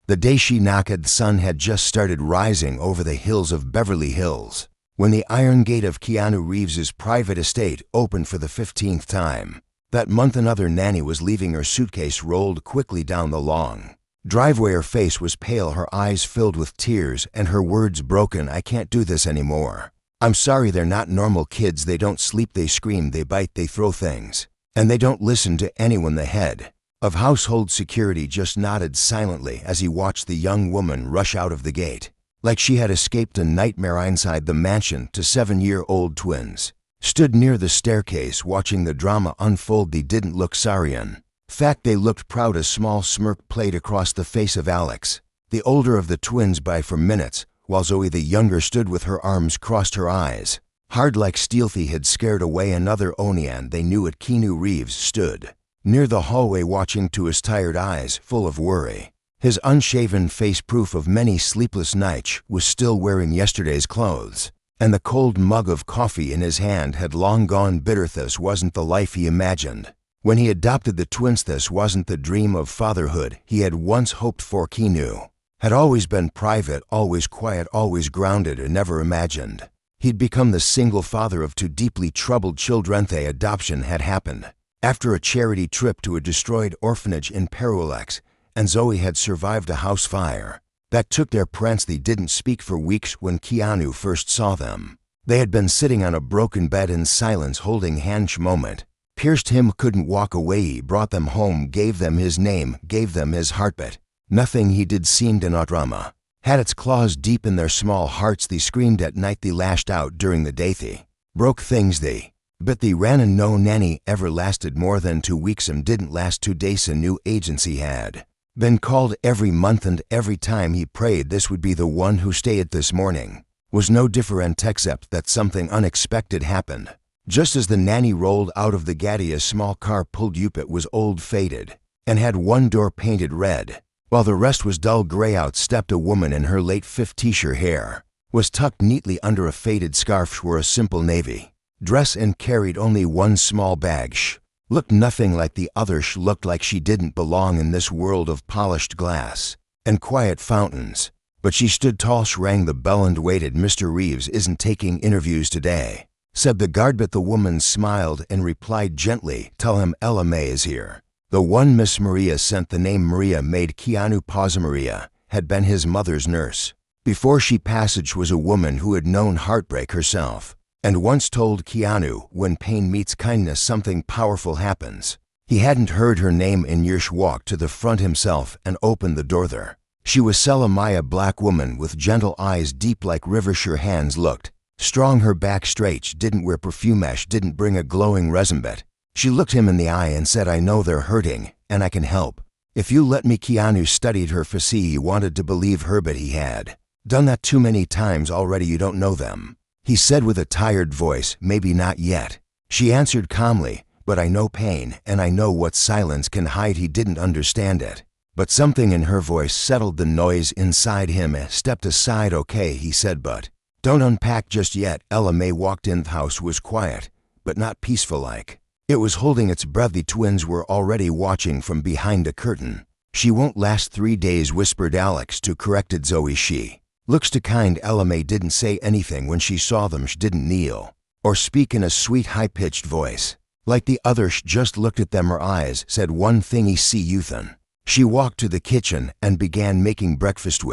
The day she knocked, the sun had just started rising over the hills of Beverly Hills, when the iron gate of Keanu Reeves's private estate opened for the 15th time. That month another nanny was leaving, her suitcase rolled quickly down the long driveway. Her face was pale, her eyes filled with tears, and her words broken. "I can't do this anymore. I'm sorry, they're not normal kids. They don't sleep, they scream, they bite, they throw things, and they don't listen to anyone." The head of household security just nodded silently as he watched the young woman rush out of the gate, like she had escaped a nightmare. Inside the mansion, the 7-year-old twins stood near the staircase watching the drama unfold. They didn't look sorry. In fact, they looked proud. A small smirk played across the face of Alex, the older of the twins by for minutes, while Zoe, the younger, stood with her arms crossed, her eyes hard like steel. They had scared away another Onion. They knew it. KeanuReeves stood near the hallway watching, to his tired eyes full of worry. His unshaven face, proof of many sleepless nights, was still wearing yesterday's clothes, and the cold mug of coffee in his hand had long gone bitter. This wasn't the life he imagined when he adopted the twins. This wasn't the dream of fatherhood he had once hoped for. Keanu had always been private, always quiet, always grounded, and never imagined he'd become the single father of 2 deeply troubled children. The adoption had happened after a charity trip to a destroyed orphanage in Perulex, and Zoe had survived a house fire that took their parents. They didn't speak for weeks. When Keanu first saw them, they had been sitting on a broken bed in silence, holding hands. Moment pierced him, couldn't walk away. He brought them home, gave them his name, gave them his heartbeat. Nothing he did seemed an drama. Had its claws deep in their small hearts. They screamed at night, they lashed out during the day, they broke things, they bit, they ran, and no nanny ever lasted more than 2 weeks. And didn't last 2 days. A new agency had been called every month, and every time he prayed this would be the one who stayed. This morning was no different, except that something unexpected happened. Just as the nanny rolled out of the gate, a small car pulled up. It was old, faded, and had one door painted red, while the rest was dull gray. Out stepped a woman in her late 50s. Her hair was tucked neatly under a faded scarf. She wore a simple navy dress and carried only one small bag. She looked nothing like the other. She looked like she didn't belong in this world of polished glass and quiet fountains. But she stood tall. She rang the bell and waited. "Mr. Reeves isn't taking interviews today," said the guard, but the woman smiled and replied gently, "Tell him Ella May is here." The one Miss Maria sent. The name Maria Maid. Keanu Paz. Maria had been his mother's nurse before she passed. Was a woman who had known heartbreak herself, and once told Keanu, "When pain meets kindness, something powerful happens." He hadn't heard her name in years. Walked to the front himself and opened the door. There she was, Selamaya, black woman with gentle eyes deep like rivers. Her hands looked strong, her back straight. She didn't wear perfume, didn't bring a glowing resume. She looked him in the eye and said, "I know they're hurting, and I can help if you let me." Keanu studied her face. He wanted to believe her, but he had done that too many times already. "You don't know them," he said with a tired voice. "Maybe not yet," she answered calmly, "but I know pain, and I know what silence can hide." He didn't understand it, but something in her voice settled the noise inside him. Stepped aside. "Okay," he said, "but don't unpack just yet." Ella May walked in. The house was quiet, but not peaceful like. It was holding its breath. The twins were already watching from behind a curtain. "She won't last 3 days," whispered Alex to corrected Zoe. "She looks too kind." Ella May didn't say anything when she saw them. She didn't kneel or speak in a sweet, high-pitched voice like the others. She just looked at them. Her eyes said one thing: "I see you." Then she walked to the kitchen and began making breakfast,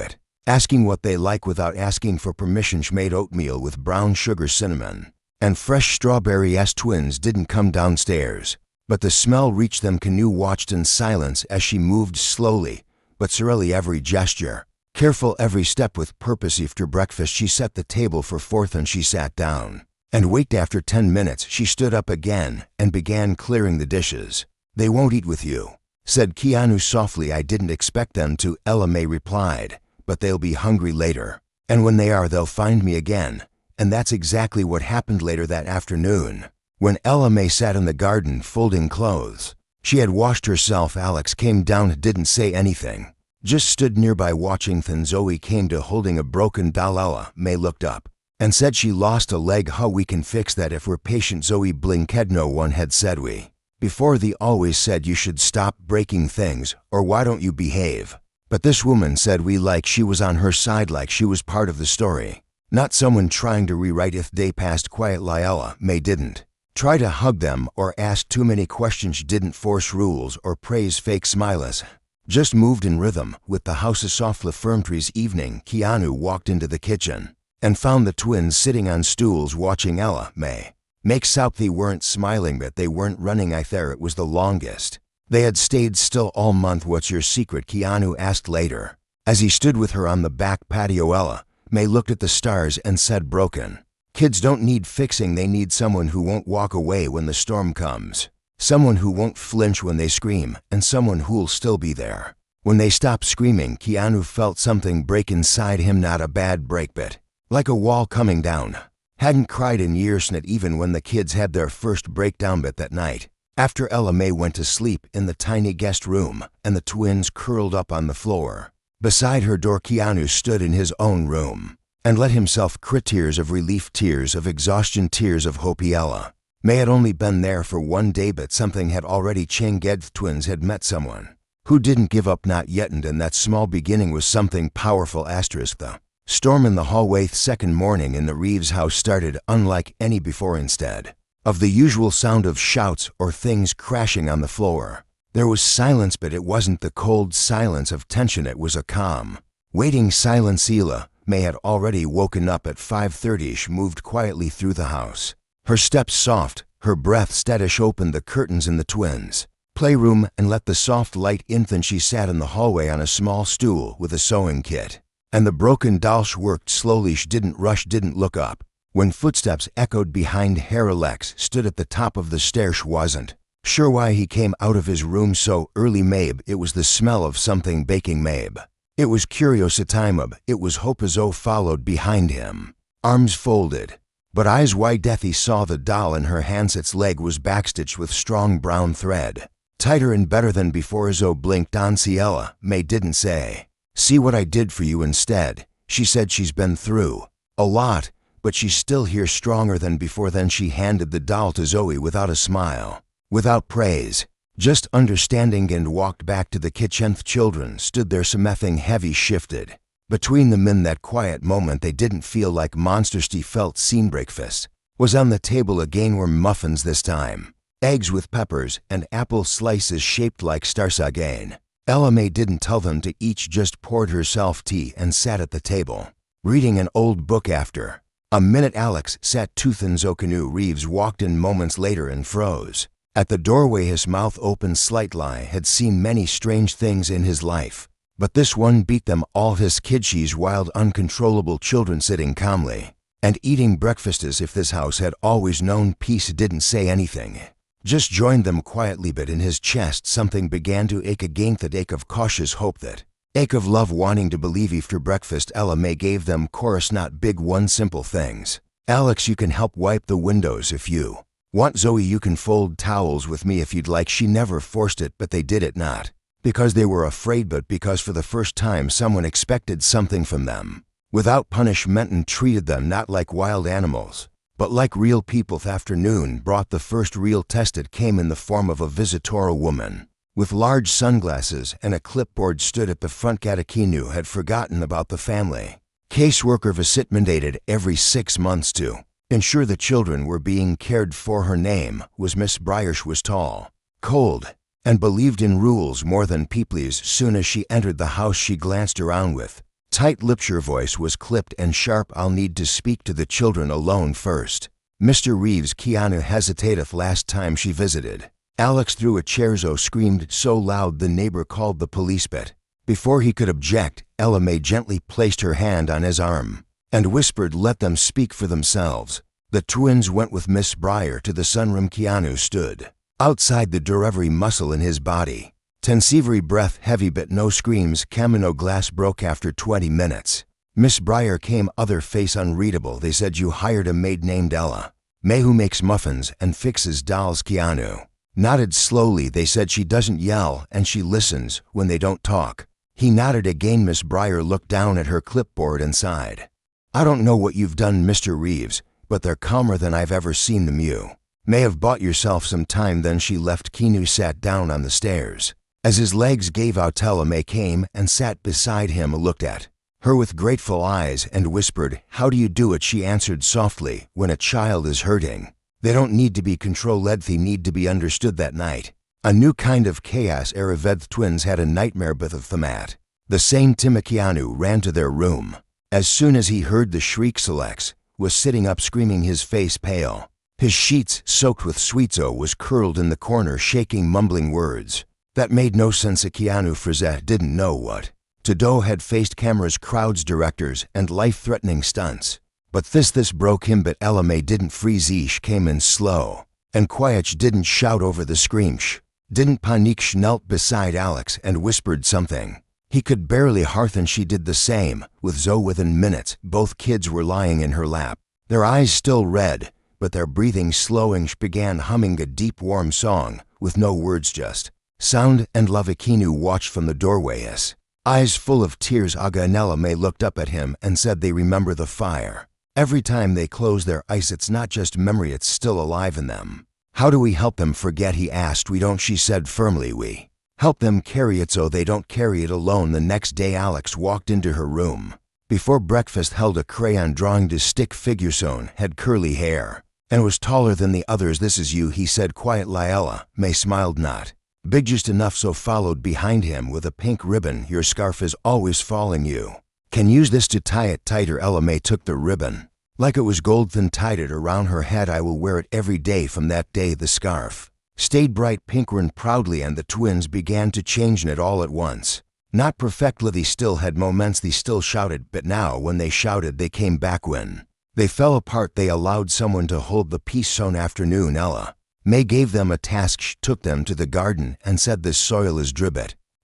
asking what they like without asking for permission. She made oatmeal with brown sugar, cinnamon, and fresh strawberry. Twins didn't come downstairs, but the smell reached them. Keanu watched in silence as she moved slowly but surely, every gesture careful, every step with purpose. After breakfast, she set the table for 4, and she sat down and waited. After 10 minutes, she stood up again and began clearing the dishes. "They won't eat with you," said Keanu softly. "I didn't expect them to," Ella May replied, "but they'll be hungry later, and when they are, they'll find me again." And that's exactly what happened later that afternoon. When Ella May sat in the garden folding clothes she had washed herself, Alex came down and didn't say anything, just stood nearby watching. Then Zoe came to holding a broken doll. Ella May looked up and said, "She lost a leg. How we can fix that if we're patient." Zoe blinked. No one had said we before. They always said you should stop breaking things, or why don't you behave? But this woman said she was on her side, like she was part of the story. Not someone trying to rewrite if they passed quietly. Ella May didn't try to hug them or ask too many questions, didn't force rules or praise fake smiles. Just moved in rhythm with the house's soft firmtrees. Evening, Keanu walked into the kitchen and found the twins sitting on stools watching Ella May make soup. They weren't smiling, but they weren't running either. It was the longest they had stayed still all month. What's your secret? Keanu asked later. As he stood with her on the back patio, Ella May looked at the stars and said, broken kids don't need fixing, they need someone who won't walk away when the storm comes. Someone who won't flinch when they scream, and someone who'll still be there when they stop screaming. Keanu felt something break inside him, not a bad break, but like a wall coming down. Hadn't cried in years, not even when the kids had their first breakdown. But that night, after Ella May went to sleep in the tiny guest room and the twins curled up on the floor beside her door, Keanu stood in his own room and let himself cry tears of relief, tears of exhaustion, tears of hope. Ella May had only been there for one day, but something had already changed. The twins had met someone who didn't give up, not yet, and that small beginning was something powerful. The storm in the hallway second morning in the Reeves house started unlike any before. Instead of the usual sound of shouts or things crashing on the floor, there was silence, but it wasn't the cold silence of tension. It was a calm, waiting silence. Ella May had already woken up at 5:30. She moved quietly through the house, her steps soft, her breath steady. Opened the curtains in the twins' playroom and let the soft light in. Then she sat in the hallway on a small stool with a sewing kit and the broken doll. She worked slowly. She didn't rush, didn't look up when footsteps echoed behind her. Alex stood at the top of the stairs. She wasn't sure why he came out of his room so early. Maybe it was the smell of something baking. Maybe it was curiosity. Maybe it was hope. As O followed behind him, arms folded but eyes wide. He saw the doll in her hands. Its leg was backstitched with strong brown thread, tighter and better than before. As O blinked on. See, Ella May didn't say, see what I did for you. Instead, she said she's been through a lot, but she's still here, stronger than before. Then she handed the doll to Zoe without a smile, without praise, just understanding, and walked back to the kitchen. The children stood there, something heavy shifted between them. In that quiet moment, they didn't feel like monsters. They felt seen. Breakfast was on the table again. Were muffins this time, eggs with peppers and apple slices shaped like stars. Again, Ella May didn't tell them to eat, just poured herself tea and sat at the table, reading an old book. After a minute, Alex sat too. KeanuReeves walked in moments later and froze at the doorway, his mouth open slightly. Had seen many strange things in his life, but this one beat them all. His kids, she's wild, uncontrollable children sitting calmly and eating breakfast as if this house had always known peace. Didn't say anything, just joined them quietly. But in his chest something began to ache again, that ache of cautious hope, that ache of love, wanting to believe. After breakfast, Ella May gave them chorus, not big one, simple things. Alex, you can help wipe the windows if you want. Zoe, you can fold towels with me if you'd like. She never forced it, but they did it not because they were afraid, but because for the first time someone expected something from them without punishment, and treated them not like wild animals, but like real people. The afternoon brought the first real test. It came in the form of a visitorial woman with large sunglasses and a clipboard stood at the front. Keanu had forgotten about the family caseworker visit mandated every 6 months to ensure the children were being cared for. Her name was Miss Breyer. She was tall, cold, and believed in rules more than people. As soon as she entered the house, she glanced around with tight lips. Her voice was clipped and sharp. I'll need to speak to the children alone first. Mr. Reeves. Keanu hesitated. Last time she visited, Alex threw a chair. Zoe screamed so loud the neighbor called the police, but before he could object, Ella May gently placed her hand on his arm and whispered, let them speak for themselves. The twins went with Miss Breyer to the sunroom. Keanu stood outside the door, every muscle in his body tense, every breath heavy, but no screams. Camino glass broke after 20 minutes. Miss Breyer came, other face unreadable. They said you hired a maid named Ella May who makes muffins and fixes dolls. Keanu nodded slowly. They said she doesn't yell and she listens when they don't talk. He nodded again. Miss Breyer looked down at her clipboard and sighed. I don't know what you've done, Mr. Reeves, but they're calmer than I've ever seen them. You may have bought yourself some time. Then she left. Keanu sat down on the stairs As his legs gave out, Ella May came and sat beside him, looked at her with grateful eyes and whispered, "How do you do it?" She answered softly, "When a child is hurting, they don't need to be controlled, they need to be understood." That night, a new kind of chaos arrived. Twins had a nightmare with Thamat. The same Keanu ran to their room. As soon as he heard the shrieks, Alex was sitting up screaming, his face pale. His sheets soaked with sweetso was curled in the corner, shaking, mumbling words that made no sense. Keanu Reeves didn't know what to do, had faced cameras, crowds, directors, and life-threatening stunts. But this broke him. But Ella May didn't freeze. She came in slow and quiet. She didn't shout over the scream. She didn't panic. She knelt beside Alex and whispered something he could barely hearken. She did the same with Zoe. Within minutes, both kids were lying in her lap, their eyes still red, but their breathing slowing. She began humming a deep, warm song with no words, just sound and love. Keanu watched from the doorway, his eyes full of tears. Aga and Ella May looked up at him and said they remember the fire. Every time they close their eyes, it's not just memory, it's still alive in them. "How do we help them forget?" he asked. "We don't," she said firmly. "We help them carry it so they don't carry it alone." The next day, Alex walked into her room before breakfast, held a crayon drawing to stick figure. Soon had curly hair and was taller than the others. "This is you," he said quietly. Ella May smiled, not big, just enough, so followed behind him with a pink ribbon. "Your scarf is always falling. You can use this to tie it tighter." Ella May took the ribbon like it was gold, then tied it around her head. "I will wear it every day from that day." The scarf stayed bright pink, and proudly, and the twins began to change in it all at once. Not perfectly, they still had moments, they still shouted, but now when they shouted, they came back. When they fell apart, they allowed someone to hold the peace. One afternoon, Ella May gave them a task. She took them to the garden and said, "This soil is drip.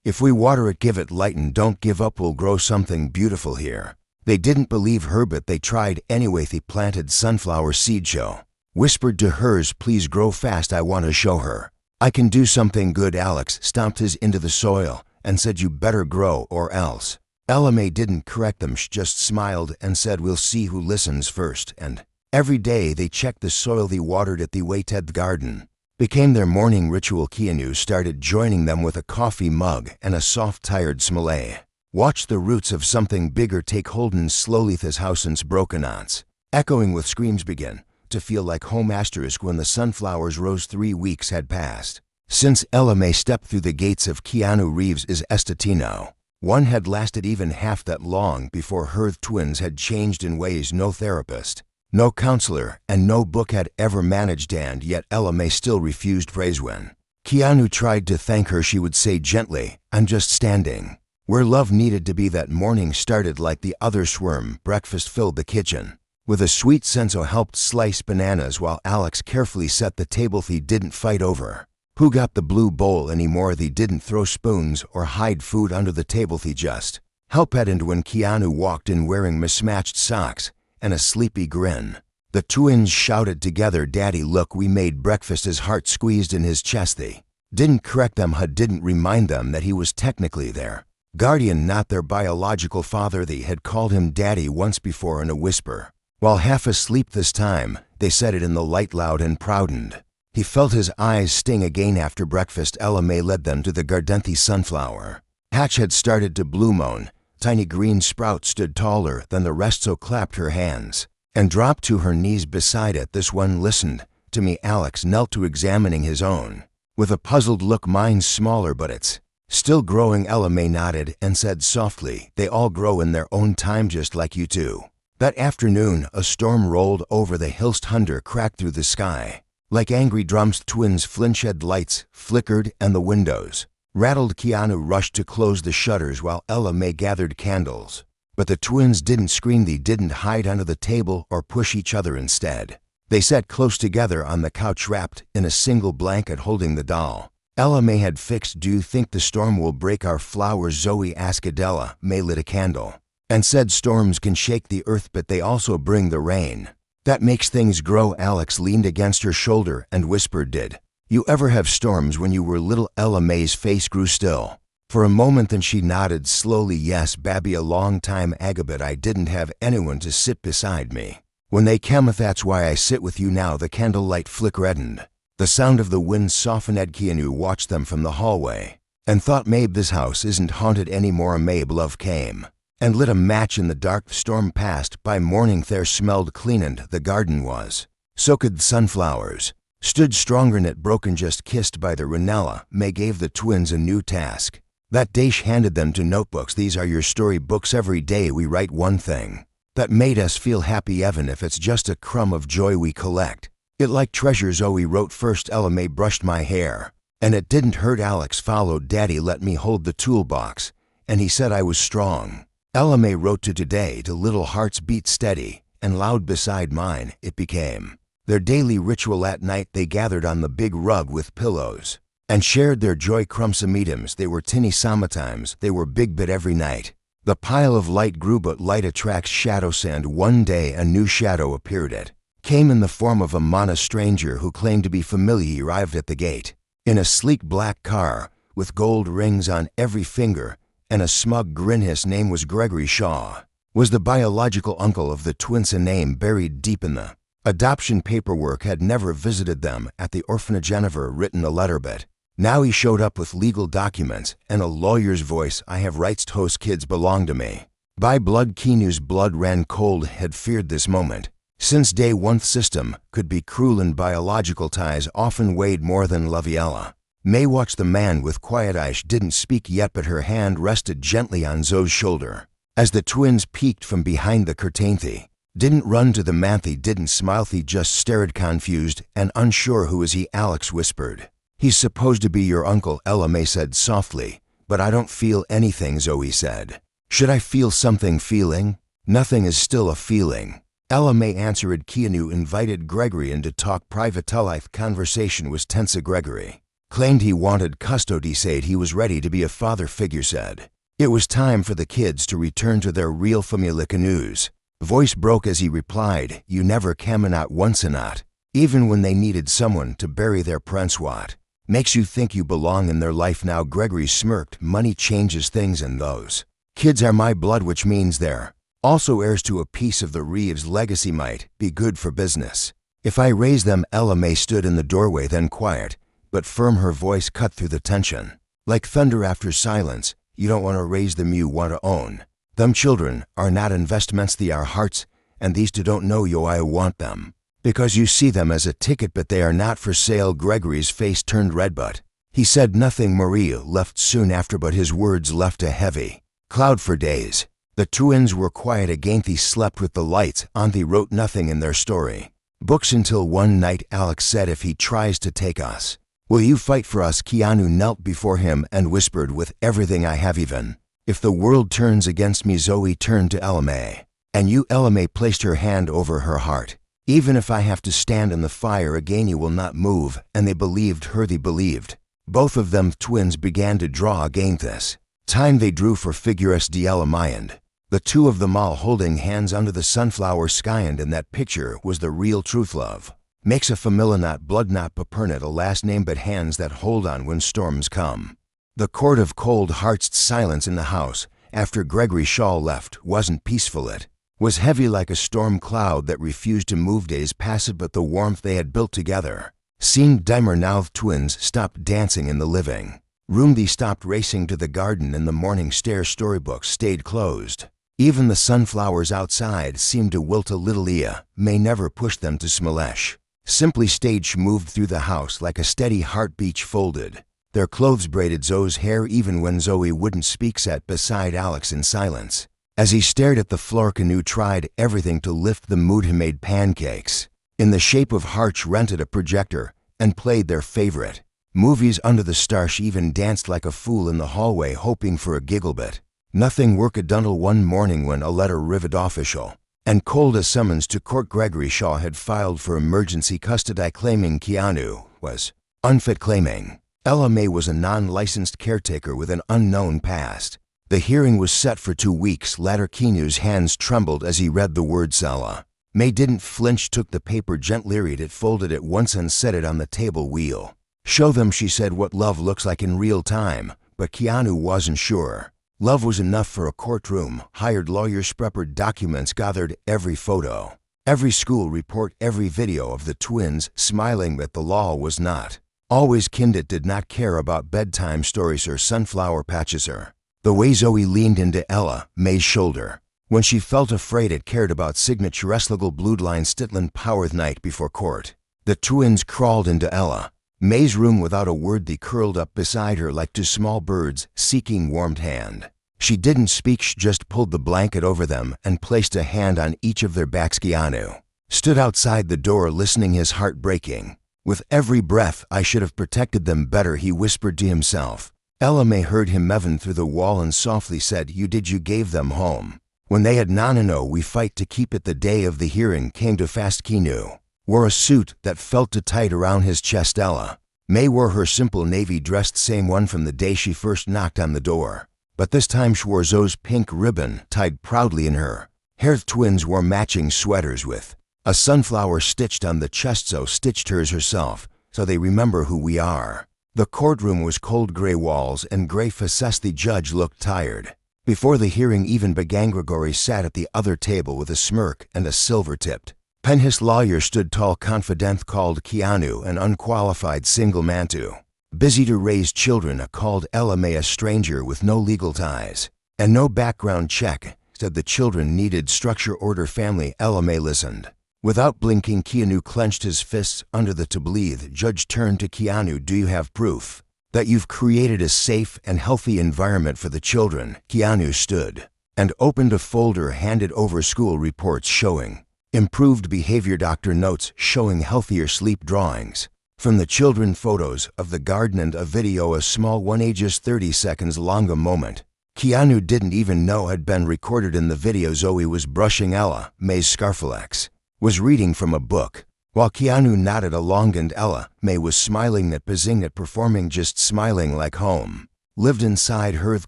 If we water it, give it light, and don't give up, we'll grow something beautiful here." They didn't believe her, but they tried anyway. They planted sunflower seed. Show whispered to hers, "Please grow fast, I want to show her I can do something good." Alex stomped his into the soil and said, "You better grow or else." Ella May didn't correct them. She just smiled and said, "We'll see who listens first." And every day they checked the soil, they watered it, they waited. The garden became their morning ritual. Keanu started joining them with a coffee mug and a soft, tired smile. Watch the roots of something bigger take hold, and slowly his house's broken aunts, echoing with screams, began to feel like home. Asterisk when the sunflowers rose. 3 weeks had passed since Ella May stepped through the gates of KeanuReeves' Estatino. One had lasted even half that long before her twins had changed in ways no therapist, no counselor, and no book had ever managed. And yet Ella May still refused praise. When Keanu tried to thank her, she would say gently, "I'm just standing where love needed to be." That morning started like the other swarm. Breakfast filled the kitchen with a sweet sense. Helped slice bananas while Alex carefully set the table. They didn't fight over who got the blue bowl anymore. They didn't throw spoons or hide food under the table. They just helped. And when Keanu walked in wearing mismatched socks and a sleepy grin, the twins shouted together, "Daddy, look, we made breakfast." His heart squeezed in his chest. They didn't correct them, didn't remind them that he was technically their guardian, not their biological father. They had called him daddy once before in a whisper. While half asleep this time, they said it in the light, loud and proud. He felt his eyes sting again. After breakfast, Ella May led them to the garden. The sunflower patch had started to bloom. Tiny green sprouts stood taller than the rest, so clapped her hands and dropped to her knees beside it. "This one listened to me." Alex knelt to examining his own with a puzzled look. "Mine's smaller, but it's still growing." Ella May nodded and said softly, "They all grow in their own time, just like you too." That afternoon, a storm rolled over the hills. Thunder cracked through the sky like angry drums. Twins flinched, lights flickered, and the windows rattled. Keanu rushed to close the shutters while Ella May gathered candles. But the twins didn't scream. They didn't hide under the table or push each other. Instead, they sat close together on the couch, wrapped in a single blanket, holding the doll Ella May had fixed. "Do you think the storm will break our flowers?" Zoe asked. Ella May lit a candle and said, "Storms can shake the earth, but they also bring the rain that makes things grow." Alex leaned against her shoulder and whispered, "Did you ever have storms when you were little?" Ella May's face grew still for a moment, then she nodded slowly. "Yes, Babby, a long time ago, but I didn't have anyone to sit beside me when they came. That's why I sit with you now." The candlelight flickered. The sound of the wind softened. Keanu watched them from the hallway and thought, Mabe, this house isn't haunted anymore. Mabe love came and lit a match in the dark. The storm passed. By morning there smelled clean and the garden was. So could the sunflowers. Stood stronger knit broken just kissed by the Ranella. May gave the twins a new task. That day she handed them to notebooks. These are your story books. Every day we write one thing that made us feel happy, even if it's just a crumb of joy we collect it like treasure. Zoe wrote first. Ella May brushed my hair and it didn't hurt. Alex followed. Daddy let me hold the toolbox and he said I was strong. Ella May wrote to today. To little hearts beat steady and loud beside mine. It became their daily ritual. At night they gathered on the big rug with pillows and shared their joy. Crumsametimes, they were tinny sometimes, they were big, but every night the pile of light grew. But light attracts shadow. Sand. One day a new shadow appeared. It came in the form of a Mana stranger who claimed to be familiar. He arrived at the gate in a sleek black car with gold rings on every finger and a smug grin. His name was Gregory Shaw, was the biological uncle of the twins. A name buried deep in the adoption paperwork. Had never visited them at the orphanage, never written a letter, but now he showed up with legal documents and a lawyer's voice. I have rights. Those kids belong to me by blood. Keanu's blood ran cold. Had feared this moment since day one. System could be cruel and biological ties often weighed more than love. Ella May watched the man with quiet eyes. She didn't speak yet, but her hand rested gently on Zoe's shoulder as the twins peeked from behind the curtain. They didn't run to the man. They didn't smile. They just stared, confused and unsure. Who is he? Alex whispered. He's supposed to be your uncle, Ella May said softly. But I don't feel anything, Zoe said. Should I feel something? Feeling? Nothing is still a feeling. Ella May answered. Keanu invited Gregory in to talk private. Life conversation was tense. Gregory claimed he wanted custody. Said he was ready to be a father figure. Said it was time for the kids to return to their real family. Keanu's voice broke as he replied, you never came, not once, and not even when they needed someone to bury their prince. What makes you think you belong in their life now? Gregory smirked. Money changes things, and those kids are my blood, which means they're also heirs to a piece of the Reeves legacy. Might be good for business if I raise them. Ella May stood in the doorway, then quiet but firm. Her voice cut through the tension like thunder after silence. You don't want to raise them, you want to own them. Children are not investments, they are hearts, and these two don't know you. I want them because you see them as a ticket, but they are not for sale. Gregory's face turned red, but he said nothing. Maria left soon after, but his words left a heavy cloud for days. The twins were quiet again. They slept with the lights on. They wrote nothing in their story books until one night Alex said, if he tries to take us, will you fight for us? Keanu knelt before him and whispered, with everything I have, even if the world turns against me. Zoe turned to Ella May. And you? Ella May placed her hand over her heart. Even if I have to stand in the fire again, you will not move. And they believed her. They believed both of them. Twins began to draw again. This time they drew for figures de Ella Mayand, the two of them all holding hands under the sunflower sky. And in that picture was the real truth. Love makes a family, not blood, not paternate, a last name, but hands that hold on when storms come. The court of cold hearts. Silence in the house after Gregory Shaw left wasn't peaceful. It was heavy like a storm cloud that refused to move. Days passed, but the warmth they had built together seemed dimmer now. The twins stopped dancing in the living room. They stopped racing to the garden. In the morning stare storybooks stayed closed. Even the sunflowers outside seemed to wilt a little. Ella May never pushed them to Smolesh. Simply stayed. She moved through the house like a steady heartbeat. Folded their clothes, braided Zoe's hair even when Zoe wouldn't speak. Sat beside Alex in silence as he stared at the floor. Keanu tried everything to lift the mood. He made pancakes in the shape of hearts, rented a projector, and played their favorite movies under the stars. She even danced like a fool in the hallway, hoping for a giggle, but nothing worked. Until one morning when a letter arrived, official and cold as summons to court. Gregory Shaw had filed for emergency custody, claiming Keanu was unfit, claiming Ella May was a non-licensed caretaker with an unknown past. The hearing was set for 2 weeks. Later, Keanu's hands trembled as he read the words. Ella May didn't flinch, took the paper gently, read it, folded it once, and set it on the table. We'll show them, she said, what love looks like in real time. But Keanu wasn't sure. Love was enough for a courtroom. Hired lawyers, prepared documents, gathered every photo, every school report, every video of the twins smiling. But the law was not Always Kindit did not care about bedtime stories or sunflower patches or the way Zoe leaned into Ella, May's shoulder. When she felt afraid it cared about signature legal bloodline Stitland Powerth night before court. The twins crawled into Ella, May's room without a word. They curled up beside her like two small birds seeking warmed hand. She didn't speak, she just pulled the blanket over them and placed a hand on each of their backs. Keanu stood outside the door listening, his heart breaking. With every breath, I should have protected them better, he whispered to himself. Ella May heard him even through the wall and softly said, you gave them home. When they had no, we fight to keep it. The day of the hearing came too fast. Keanu wore a suit that felt too tight around his chest. Ella May wore her simple navy dress, same one from the day she first knocked on the door. But this time she wore Zoe's pink ribbon tied proudly in her hair. The twins wore matching sweaters with a sunflower stitched on the chest. Zoe stitched hers herself, so they remember who we are. The courtroom was cold, gray walls and gray faces. The judge looked tired. Before the hearing even began, Gregory sat at the other table with a smirk and a silver-tipped pen. His lawyer stood tall, confident, called Keanu an unqualified single man too busy to raise children. Called Ella May a stranger with no legal ties and no background check. Said the children needed structure, order, family. Ella May listened. Without blinking, Keanu clenched his fists under the tablet. The judge turned to Keanu. Do you have proof that you've created a safe and healthy environment for the children? Keanu stood and opened a folder, handed over school reports showing improved behavior, doctor notes showing healthier sleep, drawings from the children, photos of the garden and a video, a small one ages 30 seconds long. A moment Keanu didn't even know had been recorded in the video. Zoe was brushing Ella May's scarflex, was reading from a book, while Keanu nodded along, and Ella May was smiling, not buzzing, not performing, just smiling like home lived inside her. The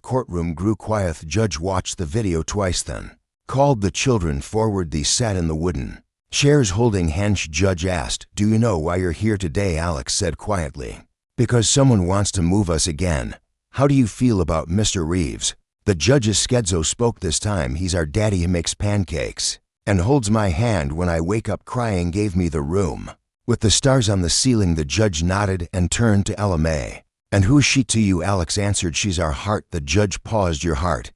courtroom grew quiet. The judge watched the video twice, then called the children forward. They sat in the wooden chairs holding hands. Judge asked, do you know why you're here today? Alex said quietly, because someone wants to move us again. How do you feel about Mr. Reeves? The judge's schizo spoke this time. He's our daddy. He makes pancakes and holds my hand when I wake up crying. Gave me the room with the stars on the ceiling. The judge nodded and turned to Ella May. And who's she to you? Alex answered, she's our heart. The judge paused. Your heart?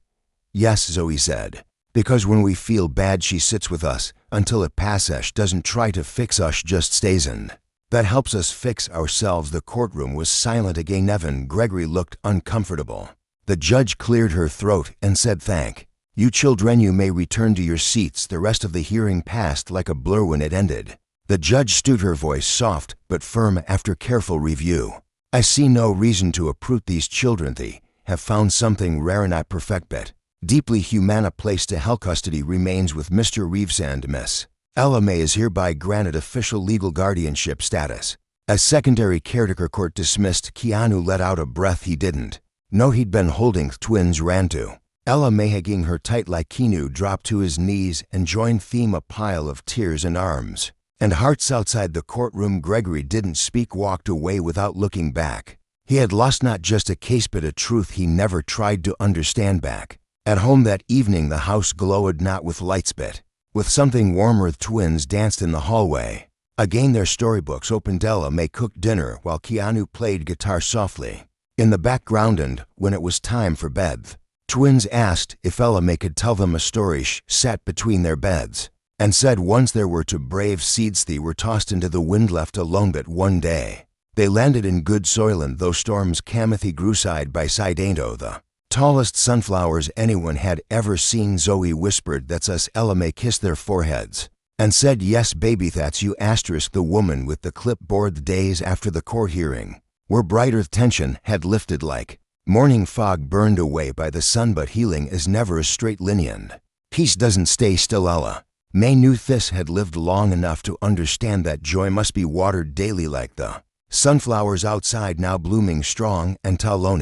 Yes, Zoe said. Because when we feel bad, she sits with us until it passes. Doesn't try to fix us, just stays in. That helps us fix ourselves. The courtroom was silent again. Evan Gregory looked uncomfortable. The judge cleared her throat and said, thank you children, you may return to your seats. The rest of the hearing passed like a blur when it ended. The judge stood, her voice soft but firm. After careful review, I see no reason to uproot these children. They have found something rare and not perfect but deeply human. A place to hell. Custody remains with Mr. Reeves and Miss Ella May is hereby granted official legal guardianship status. As secondary caretaker. Court dismissed. Keanu let out a breath. He didn't know he'd been holding. Twins ran to Ella May, hugging her tight like Keanu dropped to his knees and joined them. A pile of tears and arms and hearts outside the courtroom. Gregory didn't speak, walked away without looking back. He had lost not just a case but a truth he never tried to understand. Back at home that evening, the house glowed not with lights but with something warmer. The twins danced in the hallway. Again their storybooks opened. Ella May cooked dinner while Keanu played guitar softly in the background, and when it was time for bed, twins asked if Ella May could tell them a story. She sat between their beds and said once there were two brave seeds. They were tossed into the wind, left alone, but one day they landed in good soil, and those storms came. They grew side by side. Ain't the tallest sunflowers anyone had ever seen. Zoe whispered, that's us. Ella May kissed their foreheads and said, yes baby, that's you. Asterisk the woman with the clipboard. The days after the court hearing were brighter. Tension had lifted like morning fog burned away by the sun, but healing is never a straight line. Peace doesn't stay still. Ella May knew this, had lived long enough to understand that joy must be watered daily like the sunflowers outside, now blooming strong and tall.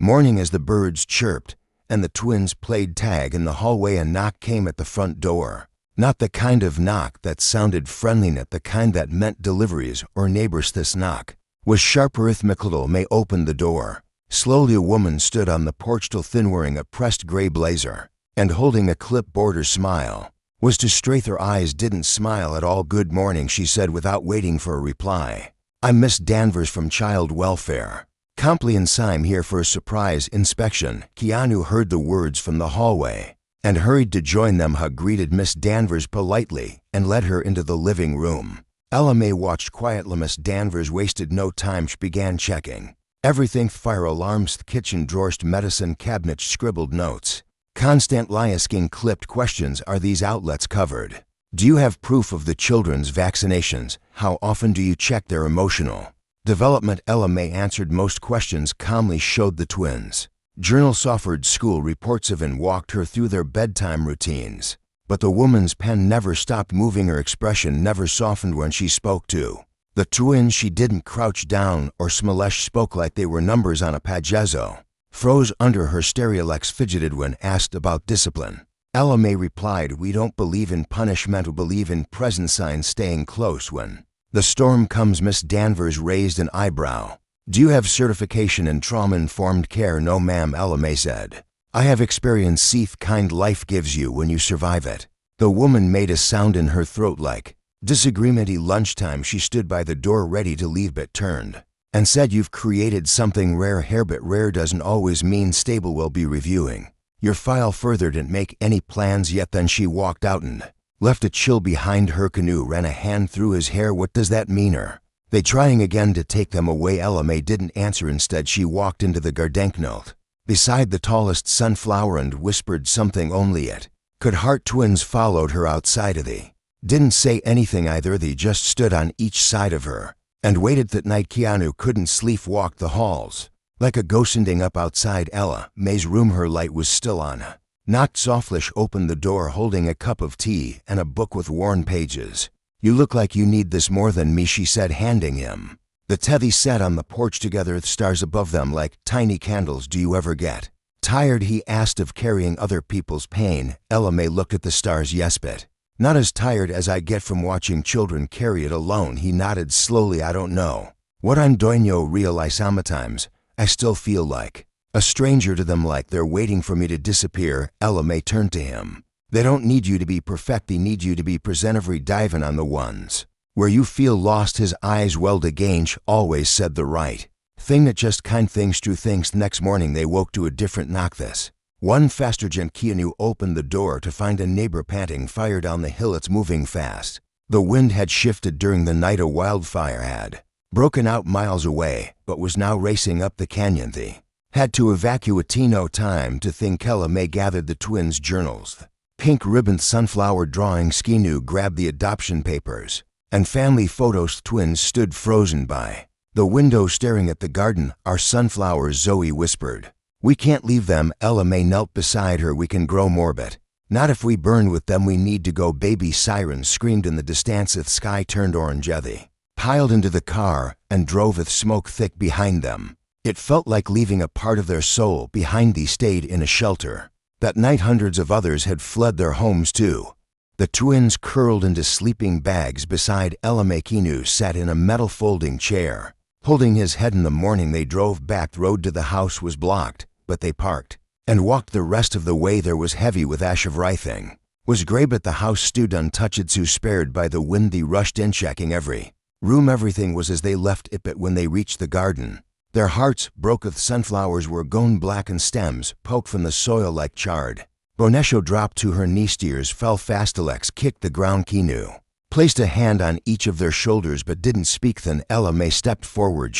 Morning as the birds chirped and the twins played tag in the hallway, a knock came at the front door. Not the kind of knock that sounded friendly, not the kind that meant deliveries or neighbors. This knock was sharp, rhythmical. May opened the door. Slowly a woman stood on the porch, still thin, wearing a pressed gray blazer and holding a clipboard. Her smile was too straight. Her eyes didn't smile at all. Good morning, she said without waiting for a reply. I'm Miss Danvers from Child Welfare. Comply and Syme here for a surprise inspection." Keanu heard the words from the hallway and hurried to join them. Hug greeted Miss Danvers politely and led her into the living room. Ella May watched quietly. Miss Danvers wasted no time. She began checking everything: fire alarms, kitchen drawers, medicine cabinet, scribbled notes, constantly asking clipped questions. "Are these outlets covered? Do you have proof of the children's vaccinations? How often do you check their emotional development?" Ella May answered most questions calmly, showed the twins journals, offered school reports of, and walked her through their bedtime routines. But the woman's pen never stopped moving. Her expression never softened when she spoke to the twins. She didn't crouch down or Smalesh spoke like they were numbers on a pagezo. Froze under her stereolex, fidgeted when asked about discipline. Ella May replied, "We don't believe in punishment, we believe in present signs, staying close when the storm comes." Miss Danvers raised an eyebrow. "Do you have certification in trauma-informed care?" "No, ma'am," Ella May said. "I have experience Seeth kind life gives you when you survive it." The woman made a sound in her throat like disagreement. Lunchtime, she stood by the door ready to leave but turned and said, "You've created something rare here, but rare doesn't always mean stable. We'll be reviewing your file further. Didn't make any plans yet." Then she walked out and left a chill behind her. Canoe ran a hand through his hair. "What does that mean? Are they trying again to take them away?" Ella May didn't answer. Instead, she walked into the gardenknote beside the tallest sunflower and whispered something only it could. Heart twins followed her outside of the didn't say anything either. They just stood on each side of her and waited. That night, Keanu couldn't sleep, walked the halls like a ghost. Ending up outside Ella May's room, her light was still on. Knocked softly, opened the door holding a cup of tea and a book with worn pages. "You look like you need this more than me," she said, handing him the tea. They sat on the porch together, with stars above them like tiny candles. "Do you ever get tired?" he asked, "of carrying other people's pain?" Ella May looked at the stars. "Yes, but not as tired as I get from watching children carry it alone." He nodded slowly. "I don't know what I'm doing. You realize sometimes I still feel like a stranger to them, like they're waiting for me to disappear." Ella May turned to him. "They don't need you to be perfect, they need you to be present. Every diving on the ones where you feel lost." His eyes welled again. "She always said the right thing, that just kind things, true things." The next morning they woke to a different knock. This one faster. Keanu opened the door to find a neighbor panting. "Fire down the hill, it's moving fast." The wind had shifted during the night. A wildfire had broken out miles away, but was now racing up the canyon. They had to evacuate. No time to think. Ella May gathered the twins' journals, the pink ribboned sunflower drawings. Keanu grabbed the adoption papers and family photos. Twins stood frozen by the window staring at the garden. "Our sunflowers," Zoe whispered. "We can't leave them." Ella May knelt beside her. "We can grow more, but not if we burn with them. We need to go." Baby sirens screamed in the distance. The sky turned orange. They piled into the car and drove with smoke thick behind them. It felt like leaving a part of their soul behind. They stayed in a shelter. That night hundreds of others had fled their homes too. The twins curled into sleeping bags beside Ella May. Keanu sat in a metal folding chair, holding his head. In the morning they drove back. The road to the house was blocked, but they parked and walked the rest of the way. There was heavy with ash. Everything was gray, but the house stood untouched, so spared by the wind. They rushed in, checking every room. Everything was as they left it, but when they reached the garden, their hearts broke. The sunflowers were gone black and stems poked from the soil like charred. Bonesho dropped to her knees. Tears fell fast. Alex kicked the ground. Keanu placed a hand on each of their shoulders but didn't speak. Then Ella May stepped forward,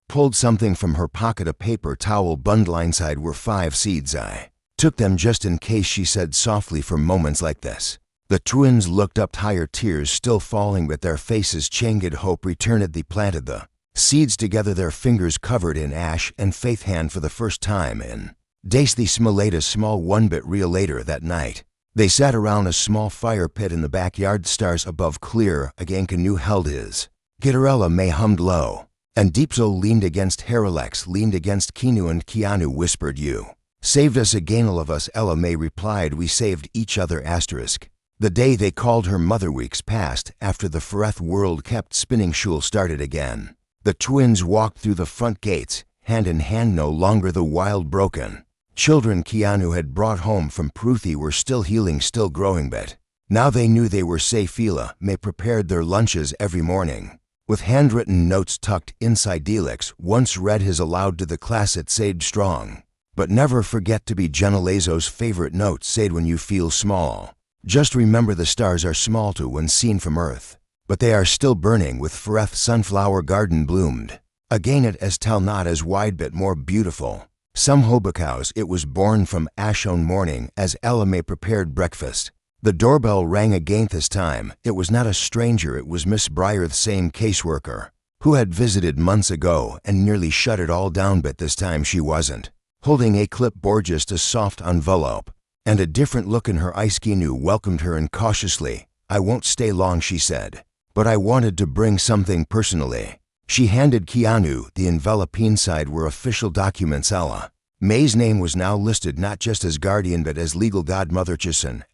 pulled something from her pocket, a paper towel bundle. Inside were 5 seeds. "I took them just in case," she said softly. "For moments like this." The twins looked up, higher, tears still falling, but their faces changed. Hope returned. They planted the seeds together, their fingers covered in ash, and faith hand for the first time in days. They smelled a small one but real. Later that night, they sat around a small fire pit in the backyard, stars above clear. Again Keanu held his guitar. Ella May hummed low and deep. So leaned against Heralex, leaned against Keanu, and Keanu whispered, "You saved us again." "All of us," Ella May replied. "We saved each other." The day they called her mother. Weeks passed. After the Fereth world kept spinning, Shul started again. The twins walked through the front gates, hand in hand. No longer the wild, broken children Keanu had brought home from Pruthi were still healing, still growing, but now they knew they were safe. Ella May prepared their lunches every morning. with handwritten notes tucked inside Delix, once read his aloud to the class at Said Strong. But never forget to be Genelezo's favorite note said when you feel small. Just remember the stars are small too when seen from Earth, but they are still burning with Fereth sunflower garden bloomed. Again it as tell not as wide but more beautiful. Some Hobocows it was born from Ashone morning as Ella May prepared breakfast. The doorbell rang again this time. It was not a stranger, it was Miss Briar, the same caseworker, who had visited months ago and nearly shut it all down, but this time she wasn't. Holding a clipboard, just a soft envelope, and a different look in her eyes, Keanu welcomed her and cautiously, "I won't stay long," she said, "but I wanted to bring something personally." She handed Keanu the envelope. Inside were official documents. Ella May's name was now listed not just as guardian but as legal godmother,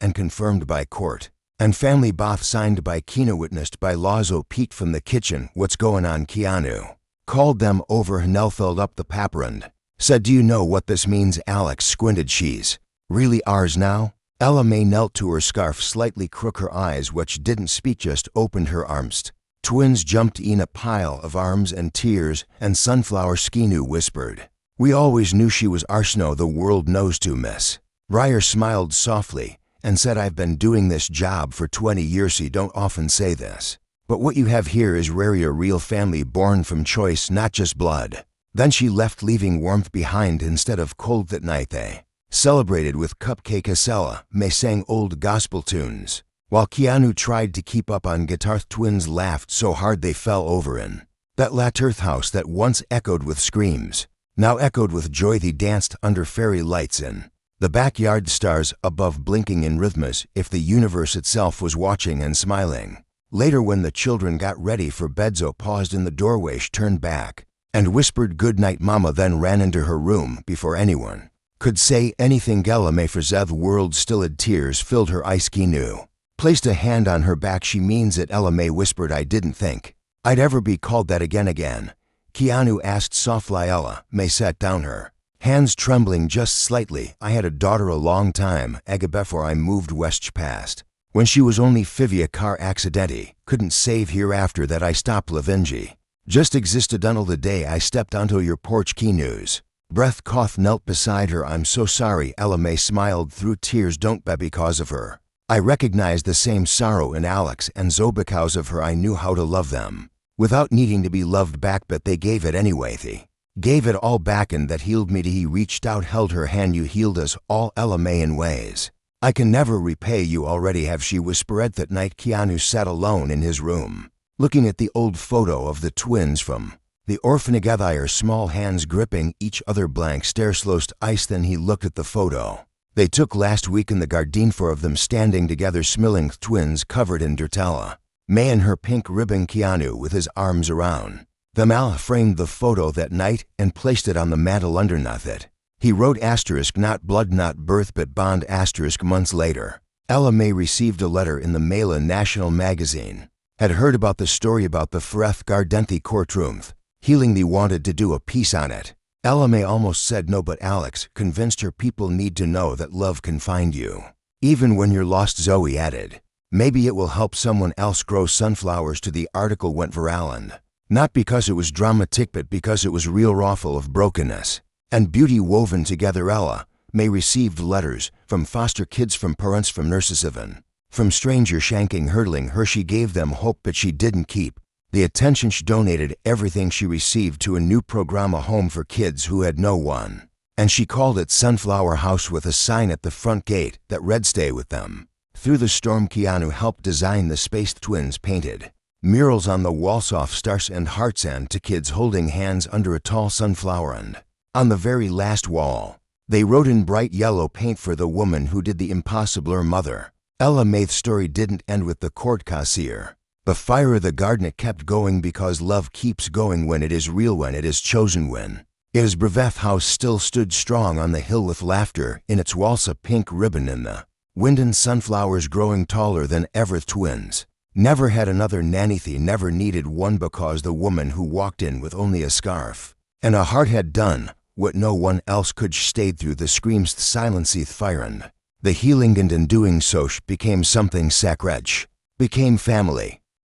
and confirmed by court. And family both signed by Keanu, witnessed by Lazo. Pete from the kitchen, "What's going on?" Keanu called them over. Nell filled up the paper and said, "Do you know what this means?" Alex squinted. "She's really ours now?" Ella May knelt to her scarf, slightly crook her eyes, which didn't speak, just opened her arms. Twins jumped in a pile of arms and tears and sunflowers. Keanu whispered, "We always knew she was Arsno. The world knows too, Miss." Briar smiled softly and said, "I've been doing this job for 20 years. You don't often say this, but what you have here is rare. A real family born from choice, not just blood." Then she left, leaving warmth behind instead of cold. That night they celebrated with cupcake. Ella May sang old gospel tunes, while Keanu tried to keep up on guitar. Twins laughed so hard they fell over in that Laturth house that once echoed with screams, now echoed with joy. They danced under fairy lights in the backyard, stars above blinking in rhythm as if the universe itself was watching and smiling. Later, when the children got ready for bed, Zoe paused in the doorway. She turned back and whispered, "Good night, Mama," then ran into her room before anyone could say anything. Ella May for the world still had tears filled her eyes. Keanu placed a hand on her back. "She means it," Ella May whispered. "I didn't think I'd ever be called that again." Keanu asked softly. Ella May sat down, her hands trembling just slightly. "I had a daughter a long time ago before I moved west past. When she was only 5, a car accident couldn't save here. After that I stopped living. Just existed until the day I stepped onto your porch." Keanu's breath caught. Knelt beside her. "I'm so sorry." Ella May smiled through tears. "Don't be because of her. I recognized the same sorrow in Alex and Zoe. Because of her I knew how to love them without needing to be loved back, but they gave it anyway. They gave it all back, and that healed me." He reached out, held her hand. "You healed us all, Ella May, in ways I can never repay. You already have," she whispered. That night Keanu sat alone in his room, looking at the old photo of the twins from the orphanage, their small hands gripping each other. Blank stare, slowest ice. Then he looked at the photo they took last week in the garden, 4 of them standing together, smiling, twins covered in dirt. Ella May in her pink ribbon, Keanu with his arms around them. Al framed the photo that night and placed it on the mantel underneath it. He wrote asterisk, not blood, not birth, but bond asterisk. Months later, Ella May received a letter in the mail. A national magazine had heard about the story about the Fereth Gardenthi courtroom healing. They wanted to do a piece on it. Ella May almost said no, but Alex convinced her. "People need to know that love can find you even when you're lost." Zoe added, "Maybe it will help someone else grow sunflowers." To the article went viral, and not because it was dramatic, but because it was real, raw, full of brokenness and beauty woven together. Ella May received letters from foster kids, from parents, from nurses, even from strangers shanking, hurtling her. She gave them hope, but she didn't keep the attention. She donated everything she received to a new program, a home for kids who had no one, and she called it Sunflower House, with a sign at the front gate that read, "Stay with them through the storm." Keanu helped design the space. The twins painted murals on the wall, soft stars and hearts, and to kids holding hands under a tall sunflower, and on the very last wall they wrote in bright yellow paint, "For the woman who did the impossible, her mother." Ella May's story didn't end with the court casier. The fire of the garden, it kept going, because love keeps going when it is real, when it is chosen, when his Breveth house still stood strong on the hill with laughter in its walls, a pink ribbon in the wind, and sunflowers growing taller than ever. Twins never had another nanny. They never needed one, because the woman who walked in with only a scarf and a heart had done what no one else could. Stayed through the screams, the silence, the fire, and the healing, and in doing so became something sacred, became family.